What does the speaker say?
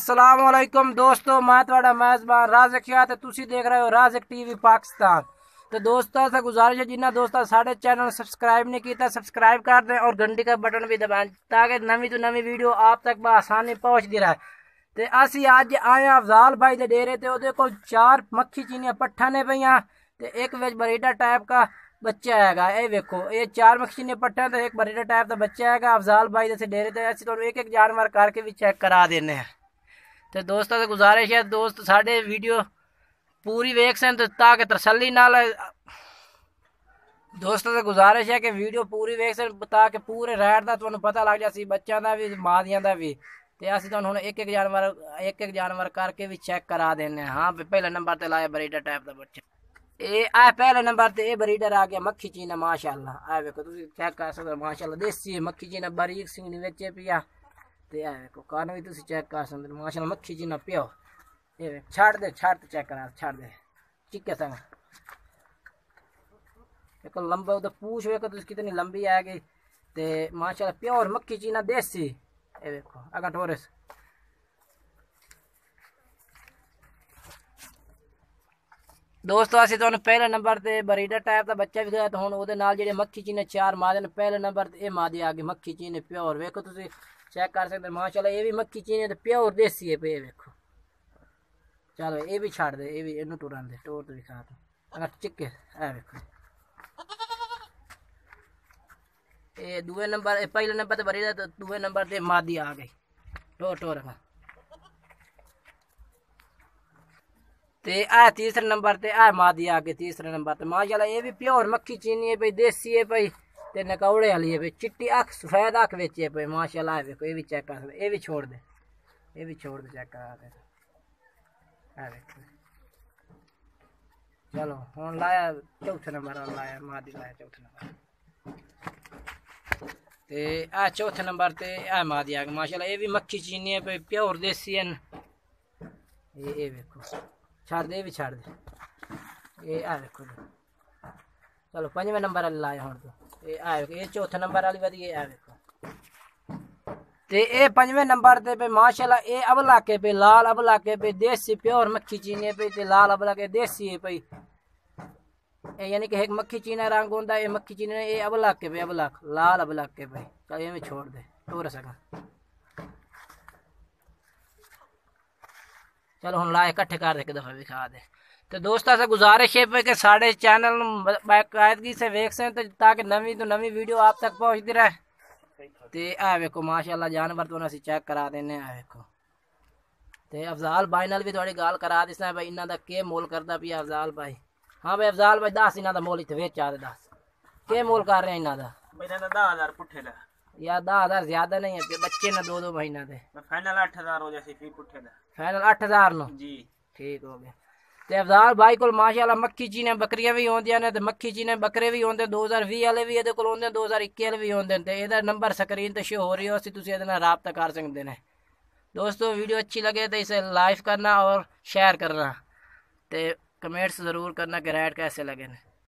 अस्सलामुअलैकुम दोस्तों, मैं थोड़ा मेज़बान राज़िक शाह ते तुसी देख रहे हो राज़िक टीवी पाकिस्तान। तो दोस्तों से गुजारिश है जिन्हें दोस्तों साढ़े चैनल सब्सक्राइब नहीं किया सब्सक्राइब कर दें और घंटी का बटन भी दबाएं ताकि नवी तो नवी वीडियो आप तक बआसानी पहुँचती रहे। तो असी अज आए अफजाल भाई के डेरे ते ओदे कोल 4 मक्खी चीनियां पट्ठा ने पईयां ते एक विच बरीडा टाइप का बच्चा हैगा। ये वेखो, ये 4 मक्खी चीनियां पट्ठा ते एक बरीडा टाइप का बच्चा हैगा। अफजाल भाई दे डेरे ते असी तुहानू एक एक जानवर करके भी चेक करा देने हैं। तो दोस्तों से गुजारिश है दोस्त साढ़े वीडियो पूरी वेख सन ताकि तसल्ली नाल दोस्तों से गुजारिश है कि वीडियो पूरी वेख सन ताकि पूरे रैड का तुहानू पता लग जासी बच्चों का भी मादियां का भी। तो असं तुहानू हुण एक एक जानवर करके भी चेक करा देने। हाँ पहले नंबर ते लाया बरीडर टाइप का बच्चा। ये आ पहले नंबर ते ये बरीडर आ गया मक्खी चीना माशाअल्लाह। आ देखो तुम चेक कर सकते हो माशाअल्लाह देसी मक्खी चीना बारीक सिंगनी विच पिया। ते आ देखो कान भी तुम चेक कर सकते हो माशाअल्लाह मक्खी चीना प्यो। ये छाड़ दे चेक करा छाड़ दे चिक्के संग देखो लंबा उधर पूछ वेखो तुम कितनी लंबी आ गई। ते माशाअल्लाह प्योर मक्खी चीना देसी। ये देखो अगर टोरस दोस्तों असं तुहानू पहले नंबर ते बरीडर टाइप का बच्चा भी दिखाया। तो हुण ओहदे नाल जेहड़े मक्खी चीने 4 मादे ने पहले नंबर ते मादी आ गई मक्खी चीने प्योर। वेखो तुम चेक कर सकते माशाअल्लाह ये भी मक्खी चीने ते प्योर देसी है पे। वेखो चलो ये भी छाड़ दे ये भी इनू टुरन दे टोर तो दिखा दो अगर चिक्के है। वेखो ये दूसरे नंबर पहले नंबर ते बरीडर तो दूसरे नंबर ते मादी आ गई टोर टोर का। ते आ तीसरे नंबर ते आ मादी आ गई तीसरे नंबर ते माशाअल्लाह ये भी प्योर मक्खी चीनी है भाई देसी है भाई ते नकौड़े वाली है भाई चिट्टी अख सफेद अख बेची है भाई माशाअल्लाह। देखो ये भी चेक कर सकते ये भी छोड़ दे चेक करा दे। चलो हुण लाया चौथे नंबर लाया मादी लाया चौथे नंबर ते आ चौथे नंबर ते आ मादी आ गई माशाअल्लाह ये भी मक्खी चीनी है भाई प्योर देसी है। ये देखो छाड़ दे भी छाड़ दे ये आ देखो। चलो 5वें नंबर वाली लाया हुण तो ये आ ये चौथे नंबर वाली वधी आ देखो। ते ये 5वें नंबर ते पे माशाअल्लाह ये अबला के पे लाल अबला के पे देसी प्योर मक्खी चीनी पे ते लाल अबला के देसी है भाई। यानी कि एक मक्खी चीना रंग होता है मक्खी चीना ये अबला के पे अबला लाल अबला के पे। चल ये में छोड़ दे टोर सका। चलो हम लाए इकट्ठे कर दे एक दफा दिखा दे। तो दोस्तों से गुजारिश है कि साढ़े चैनल बाकायदगी से वेख सें ताकि नवी तो नवी वीडियो आप तक पहुँचती रहे। तो आ वेखो माशाअल्लाह जानवर तो असीं चेक करा देने। आ वेखो तो अफजाल भाई नाल भी थोड़ी गाल करा दिसना भाई इन्हों का के मोल करता पिया अफजाल भाई। हाँ भाई अफजाल भाई दस इन्हों का मोल इतने वेच आ दस के मोल कर रहे हैं इन्हों का 10,000 पुट्ठे दा यार 10,000 ज्यादा नहीं है बच्चे ने 2 महीना दे फाइनल 8,000 हो जाए फी पुट्ठे दा फाइनल 8,000 नो जी ठीक हो गया। तो अफजाल भाई को माशाअल्लाह मक्खी चीने बकरियां भी होंदियां ने ते मक्खी चीने बकरे भी होंदे 2020 वाले भी इहदे कोल होंदे 2021 वाले भी होंदे ते इहदा नंबर स्क्रीन ते शो हो रही हो तुसीं इहदे नाल राबता कर सकदे ने। दोस्तों वीडियो अच्छी लगे तो इसे लाइक करना और शेयर करना ते कमेंट्स ज़रूर करना कि रेट कैसे लगे।